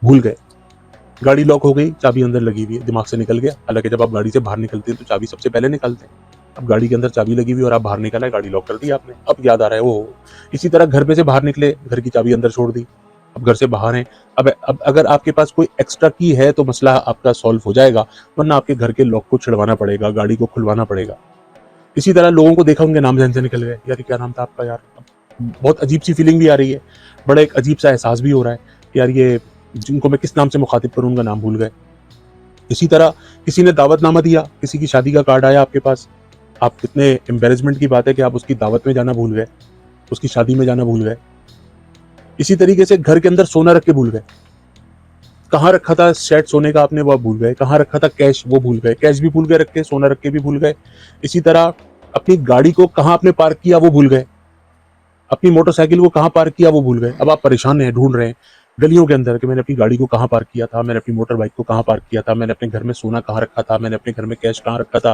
भूल गए, गाड़ी लॉक हो गई, चाबी अंदर लगी हुई है, दिमाग से निकल गया। हालांकि जब आप गाड़ी से बाहर निकलते हैं तो चाबी सबसे पहले निकालते हैं। अब गाड़ी के अंदर चाबी लगी हुई और आप बाहर निकल आए, गाड़ी लॉक कर दी आपने, अब याद आ रहा है वो। इसी तरह घर में से बाहर निकले, घर की चाबी अंदर छोड़ दी, अब घर से बाहर हैं। अब अगर आपके पास कोई एक्स्ट्रा की है तो मसला आपका सॉल्व हो जाएगा, वरना आपके घर के लॉक को छिड़वाना पड़ेगा, गाड़ी को खुलवाना पड़ेगा। इसी तरह लोगों को देखा, उनके नाम ज़हन से निकल गए, यार ये क्या नाम था आपका यार। बहुत अजीब सी फीलिंग भी आ रही है, बड़ा एक अजीब सा एहसास भी हो रहा है, यार ये जिनको मैं किस नाम से मुखातिब करूँ, उनका नाम भूल गए। इसी तरह किसी ने दावतनामा दिया, किसी की शादी का कार्ड आया आपके पास, आप कितने एम्बेरसमेंट की बात है कि आप उसकी दावत में जाना भूल गए, उसकी शादी में जाना भूल गए। इसी तरीके से घर के अंदर सोना रख के भूल गए, कहाँ रखा था सेट सोने का आपने, वो आप भूल गए। कहाँ रखा था कैश, वो भूल गए, कैश भी भूल गए रख के, सोना रख के भी भूल गए। इसी तरह अपनी गाड़ी को कहाँ आपने पार्क किया वो भूल गए, अपनी मोटरसाइकिल को कहाँ पार्क किया वो भूल गए। अब आप परेशान हैं, ढूंढ रहे हैं गलियों के अंदर कि मैंने अपनी गाड़ी को कहाँ पार्क किया था, मैंने अपनी मोटर बाइक को कहाँ पार्क किया था, मैंने अपने घर में सोना कहाँ रखा था, मैंने अपने घर में कैश कहाँ रखा था,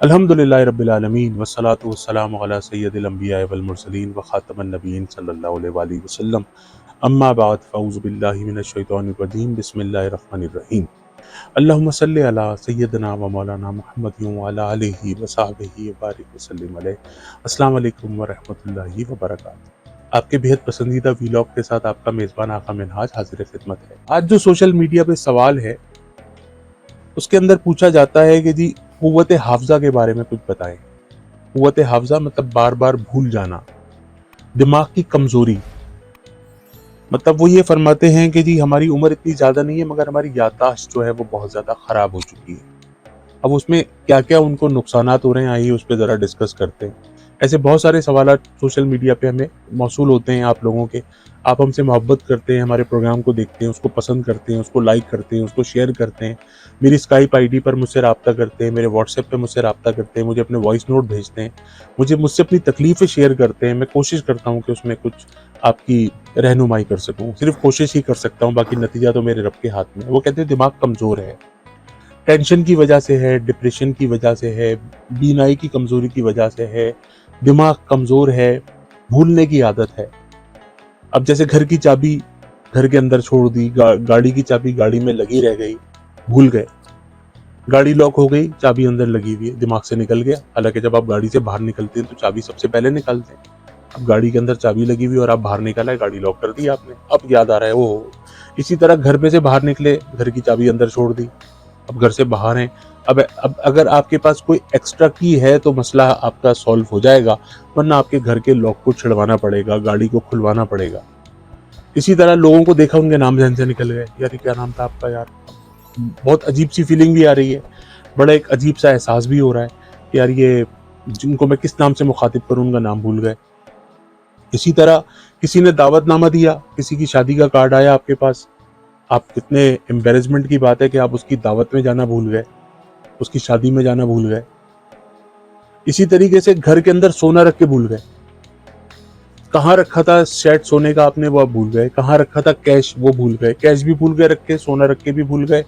अल्हम्दुलिल्लाहि रब्बिल आलमीन वस्सलातु वस्सलामु अला सय्यदिल अंबिया वल मुरसलीन व खातमन नबिय्यीन सल्लल्लाहु अलैहि वसल्लम। अम्मा बाद फ़अऊज़ु बिल्लाहि मिनश शैतानिर रजीम बिस्मिल्लाहिर रहमानिर रहीम। अल्लाहुम्मा सल्लि अला सय्यदना व मौलाना मुहम्मदिन व अला आलिहि व सहबिहि व बारिक व सल्लिम अलैहि। अस्सलामु अलैकुम व रहमतुल्लाहि व बरकातुहू। आपके बेहद पसंदीदा वीलॉग के साथ आपका मेज़बान आका मिनहाज हाज़िर खिदमत है। आज जो सोशल मीडिया पे सवाल है, उसके अंदर पूछा जाता है कि जी कुव्वत हाफ़ज़ा के बारे में कुछ बताएं। कुव्वत हाफ़ज़ा मतलब बार बार भूल जाना, दिमाग की कमज़ोरी। मतलब वो ये फरमाते हैं कि जी हमारी उम्र इतनी ज़्यादा नहीं है, मगर हमारी याददाश्त जो है वो बहुत ज़्यादा ख़राब हो चुकी है। अब उसमें क्या क्या उनको नुकसानात हो रहे हैं, आइए उस पर ज़रा डिस्कस करते हैं। ऐसे बहुत सारे सवालात सोशल मीडिया पे हमें मौसूल होते हैं आप लोगों के। आप हमसे मोहब्बत करते हैं, हमारे प्रोग्राम को देखते हैं, उसको पसंद करते हैं, उसको लाइक करते हैं, उसको शेयर करते हैं, मेरी स्काइप आईडी पर मुझसे रब्ता करते हैं, मेरे व्हाट्सएप पे मुझसे रब्ता करते हैं, मुझे अपने वॉइस नोट भेजते हैं, मुझसे अपनी तकलीफ़ें शेयर करते हैं। मैं कोशिश करता हूँ कि उसमें कुछ आपकी रहनुमाई कर सकूँ, सिर्फ कोशिश ही कर सकता हूँ, बाकी नतीजा तो मेरे रब के हाथ में है। वो कहते हैं दिमाग कमज़ोर है, टेंशन की वजह से है, डिप्रेशन की वजह से है, बीनाई की कमज़ोरी की वजह से है, दिमाग कमज़ोर है, भूलने की आदत है। अब जैसे घर की चाबी घर के अंदर छोड़ दी, गाड़ी की चाबी गाड़ी में लगी रह गई, भूल गए, गाड़ी लॉक हो गई, चाबी अंदर लगी हुई है, दिमाग से निकल गया। हालांकि जब आप गाड़ी से बाहर निकलते हैं तो चाबी सबसे पहले निकालते हैं। अब गाड़ी के अंदर चाबी लगी हुई और आप बाहर निकल आए, गाड़ी लॉक कर दी आपने, अब याद आ रहा है वो। इसी तरह घर में से बाहर निकले, घर की चाबी अंदर छोड़ दी, अब घर से बाहर हैं। अब अगर आपके पास कोई एक्स्ट्रा की है तो मसला आपका सॉल्व हो जाएगा, वरना आपके घर के लॉक को छिड़वाना पड़ेगा, गाड़ी को खुलवाना पड़ेगा। इसी तरह लोगों को देखा, उनके नाम ज़हन से निकल गए, यार ये क्या नाम था आपका यार। बहुत अजीब सी फीलिंग भी आ रही है, बड़ा एक अजीब सा एहसास भी हो रहा है कि यार ये जिनको मैं किस नाम से मुखातिब करूँ, उनका नाम भूल गए। इसी तरह किसी ने दावतनामा दिया, किसी की शादी का कार्ड आया आपके पास, आप कितने एम्बेरसमेंट की बात है कि आप उसकी दावत में जाना भूल गए, उसकी शादी में जाना भूल गए। इसी तरीके से घर के अंदर सोना रख के भूल गए, कहाँ रखा था सेट सोने का आपने, वो आप भूल गए। कहाँ रखा था कैश, वो भूल गए, कैश भी भूल गए रख के, सोना रख के भी भूल गए।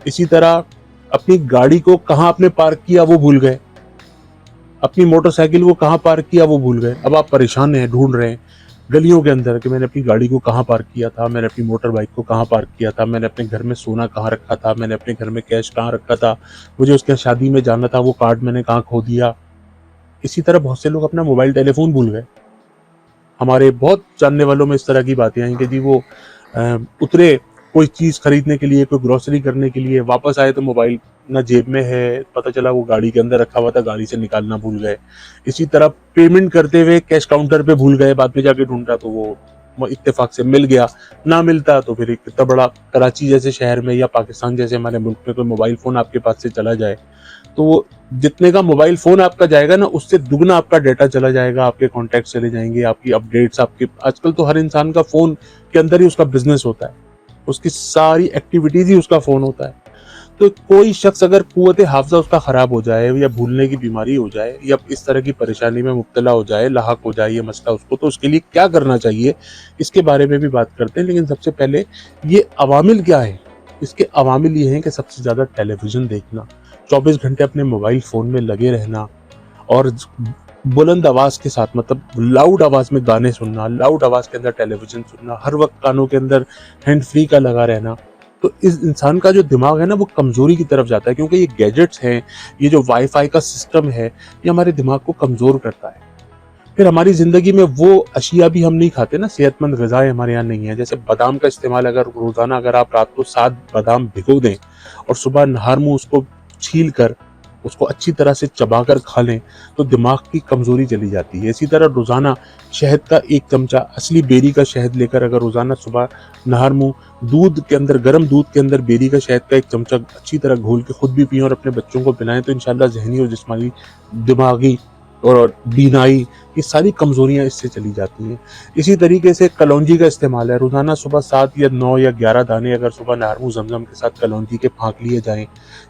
इसी तरह अपनी गाड़ी को कहाँ आपने पार्क किया वो भूल गए, अपनी मोटरसाइकिल को कहाँ पार्क किया वो भूल गए। अब आप परेशान हैं, ढूंढ रहे हैं गलियों के अंदर कि मैंने अपनी गाड़ी को कहाँ पार्क किया था, मैंने अपनी मोटर बाइक को कहाँ पार्क किया था, मैंने अपने घर में सोना कहाँ रखा था, मैंने अपने घर में कैश कहाँ रखा था, मुझे उसके शादी में जाना था, वो कार्ड मैंने कहाँ खो दिया। इसी तरह बहुत से लोग अपना मोबाइल टेलीफोन भूल गए। हमारे बहुत जानने वालों में इस तरह की बातें आई कि जी वो उतरे कोई चीज़ खरीदने के लिए, कोई ग्रोसरी करने के लिए, वापस आए तो मोबाइल ना जेब में है, पता चला वो गाड़ी के अंदर रखा हुआ था, गाड़ी से निकालना भूल गए। इसी तरह पेमेंट करते हुए कैश काउंटर पे भूल गए, बाद में जाके ढूंढा तो वो इत्तेफाक से मिल गया, ना मिलता तो फिर एक इतना बड़ा कराची जैसे शहर में या पाकिस्तान जैसे हमारे मुल्क में कोई मोबाइल फ़ोन आपके पास से चला जाए तो वो जितने का मोबाइल फ़ोन आपका जाएगा ना, उससे दुगना आपका डाटा चला जाएगा, आपके कॉन्टैक्ट चले जाएंगे, आपकी अपडेट्स, आपके आजकल तो हर इंसान का फ़ोन के अंदर ही उसका बिजनेस होता है, उसकी सारी एक्टिविटीज़ ही उसका फ़ोन होता है। तो कोई शख्स अगर कुव्वत हाफ़ज़ा उसका ख़राब हो जाए या भूलने की बीमारी हो जाए या इस तरह की परेशानी में मुब्तला हो जाए, लाहक हो जाए ये मसला उसको, तो उसके लिए क्या करना चाहिए, इसके बारे में भी बात करते हैं। लेकिन सबसे पहले ये अवामिल क्या है, इसके अवामिल ये हैं कि सबसे ज़्यादा टेलीविज़न देखना, 24 घंटे अपने मोबाइल फ़ोन में लगे रहना, और बुलंद आवाज़ के साथ, मतलब लाउड आवाज़ में गाने सुनना, लाउड आवाज़ के अंदर टेलीविज़न सुनना, हर वक्त कानों के अंदर हैंड फ्री का लगा रहना, तो इस इंसान का जो दिमाग है ना वो कमज़ोरी की तरफ जाता है, क्योंकि ये गैजेट्स हैं, ये जो वाईफाई का सिस्टम है, ये हमारे दिमाग को कमज़ोर करता है। फिर हमारी ज़िंदगी में वो अशिया भी हम नहीं खाते ना, सेहतमंद ग़िज़ाएँ हमारे यहाँ नहीं है। जैसे बादाम का इस्तेमाल, अगर रोज़ाना अगर आप रात को 7 बादाम भिगो दें और सुबह नहार मुँह उसको छील कर उसको अच्छी तरह से चबाकर खा लें, तो दिमाग की कमज़ोरी चली जाती है। इसी तरह रोज़ाना शहद का 1 चमचा, असली बेरी का शहद लेकर अगर रोज़ाना सुबह नहर मुँह दूध के अंदर, गर्म दूध के अंदर बेरी का शहद का 1 चमचा अच्छी तरह घोल के खुद भी पिएँ और अपने बच्चों को पिलाएँ, तो इंशाअल्लाह ज़हनी और जिस्मानी, दिमागी और बीनाई, ये सारी कमज़ोरियाँ इससे चली जाती हैं। इसी तरीके से कलौंजी का इस्तेमाल है, रोज़ाना सुबह 7 या 9 या 11 दाने अगर सुबह नहर मुँह ज़मज़म के साथ कलौंजी के फाँक लिए जाएँ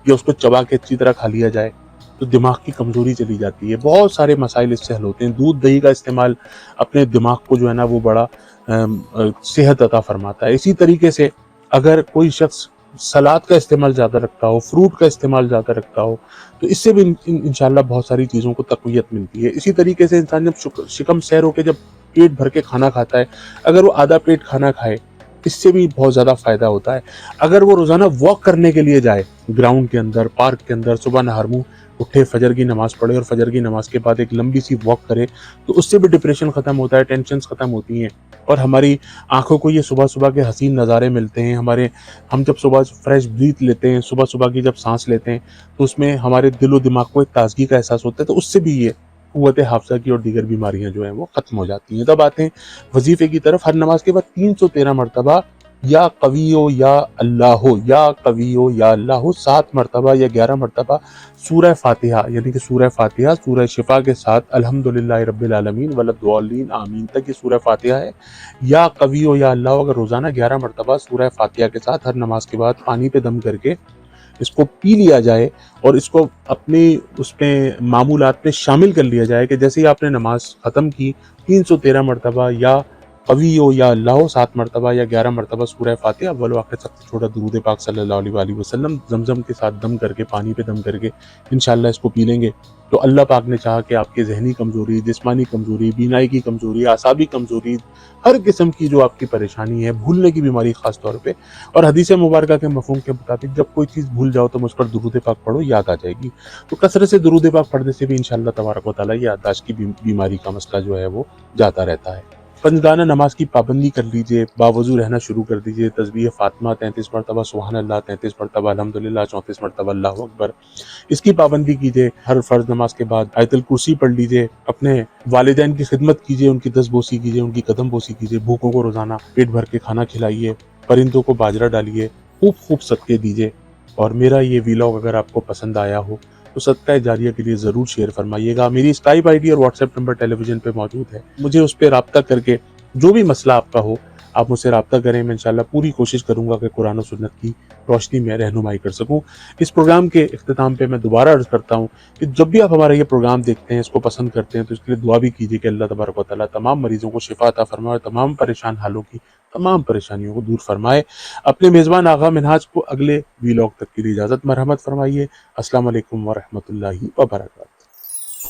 या उसको चबा के अच्छी तरह खा लिया जाए, तो दिमाग की कमज़ोरी चली जाती है। बहुत सारे मसाइल इससे हल होते हैं। दूध दही का इस्तेमाल अपने दिमाग को जो है ना वो बड़ा सेहत अता फ़रमाता है। इसी तरीके से अगर कोई शख्स सलाद का इस्तेमाल ज़्यादा रखता हो, फ्रूट का इस्तेमाल ज़्यादा रखता हो, तो इससे भी इंशाअल्लाह बहुत सारी चीज़ों को तक़वियत मिलती है। इसी तरीके से इंसान जब शिकम सैर होके जब पेट भर के खाना खाता है, अगर वो आधा पेट खाना खाए, इससे भी बहुत ज़्यादा फ़ायदा होता है। अगर वो रोज़ाना वॉक करने के लिए जाए, ग्राउंड के अंदर, पार्क के अंदर, सुबह नहर मुँह उठे, फजर की नमाज़ पढ़े और फजर की नमाज़ के बाद एक लंबी सी वॉक करे, तो उससे भी डिप्रेशन ख़त्म होता है, टेंशन्स ख़त्म होती हैं और हमारी आँखों को ये सुबह-सुबह के हसीन नज़ारे मिलते हैं। हम जब सुबह फ्रेश ब्रीथ लेते हैं, सुबह-सुबह की जब साँस लेते हैं, तो उसमें हमारे दिल-ओ दिमाग को एक ताज़गी का एहसास होता है, तो उससे भी ये क़ुव्वत हाफ़िज़ा की और दीगर बीमारियाँ जो हैं वो ख़त्म हो जाती हैं। तब आते हैं वज़ीफ़े की तरफ। हर नमाज़ के बाद 313 मरतबा या कवियो या अल्लाहो, या कवियो या अल्लाहो 7 मरतबा या 11 मरतबा सूरह फ़ातिहा, यानी कि सूरह फ़ातिहा, सूरह शिफ़ा के साथ अल्हम्दुलिल्लाहि रब्बिल आलमीन वलद्दाल्लीन आमीन तक ये सूरह फ़ातिहा है। या कवियो या अल्लाहो अगर रोज़ाना 11 मरतबा सूरह फ़ातिहा के साथ हर नमाज़ के बाद पानी पे दम करके इसको पी लिया जाए और इसको अपने उसमें मामूलात में शामिल कर लिया जाए कि जैसे ही आपने नमाज़ ख़त्म की, 313 मरतबा या कवियो या अल्लाहो 7 मरतबा या 11 मरतबा सूरह फ़ातिहा, अव्वल व आखिर सबसे छोटा दुरूद पाक सल्लल्लाहु अलैहि वसल्लम ज़मज़म के साथ दम करके, पानी पे दम करके इंशाअल्लाह इसको पी लेंगे, तो अल्लाह पाक ने चाहा कि आपकी ज़हनी कमज़ोरी, जिस्मानी कमज़ोरी, बीनाई की कमज़ोरी, आसाबी कमज़ोरी, हर किस्म की जो आपकी परेशानी है, भूलने की बीमारी ख़ास तौर पे, और हदीस मुबारका के मफ़हूम के मुताबिक जब कोई चीज़ भूल जाओ तो मुझ पर दुरूद पाक पढ़ो, याद आ जाएगी। तो कसरत से दुरूद पाक पढ़ने से भी इंशाअल्लाह तबारक व तआला ये याददाश्त की बीमारी का मसला जो है वो जाता रहता है। पंजगाना नमाज की पाबंदी कर लीजिए, बावज़ू रहना शुरू कर दीजिए। तस्बीह फ़ातिमा 33 मरतबा, सुबहान अल्लाह 33 मरतबा, अल्हम्दुलिल्लाह 34 मरतबा, अल्लाहु अकबर, इसकी पाबंदी कीजिए। हर फ़र्ज़ नमाज के बाद आयतुल कुर्सी पढ़ लीजिए। अपने वालिदैन की खिदमत कीजिए, उनकी दस्तबोसी कीजिए, उनकी कदम बोसी कीजिए। भूखों को रोज़ाना पेट भर के खाना खिलाइए, परिंदों को बाजरा डालिए, खूब सदक़े दीजिए। और मेरा ये वीलॉग अगर आपको पसंद आया हो तो सदका जारिया के लिए ज़रूर शेयर फरमाइएगा। मेरी स्काइप आईडी और व्हाट्सएप नंबर टेलीविज़न पे मौजूद है। मुझे उस पे राब्ता करके जो भी मसला आपका हो, आप मुझसे राब्ता करें। मैं इंशाअल्लाह पूरी कोशिश करूँगा कि कुरान और सुन्नत की रोशनी में रहनुमाई कर सकूँ। इस प्रोग्राम के इख्तिताम पे मैं दोबारा अर्ज़ करता हूँ कि जब भी आप हमारा ये प्रोग्राम देखते हैं, इसको पसंद करते हैं, तो इसके लिए दुआ भी कीजिए कि अल्लाह तबारक व तआला तमाम मरीज़ों को शिफ़ा अता फ़रमाए और तमाम परेशान हालों की तमाम परेशानियों को दूर फ़रमाए। अपने मेज़बान आगा मिनहाज को अगले वीलॉग तक के लिए इजाज़त मरहमत फ़रमाइए। अस्सलामु अलैकुम व रहमतुल्लाहि व बरकातुहू।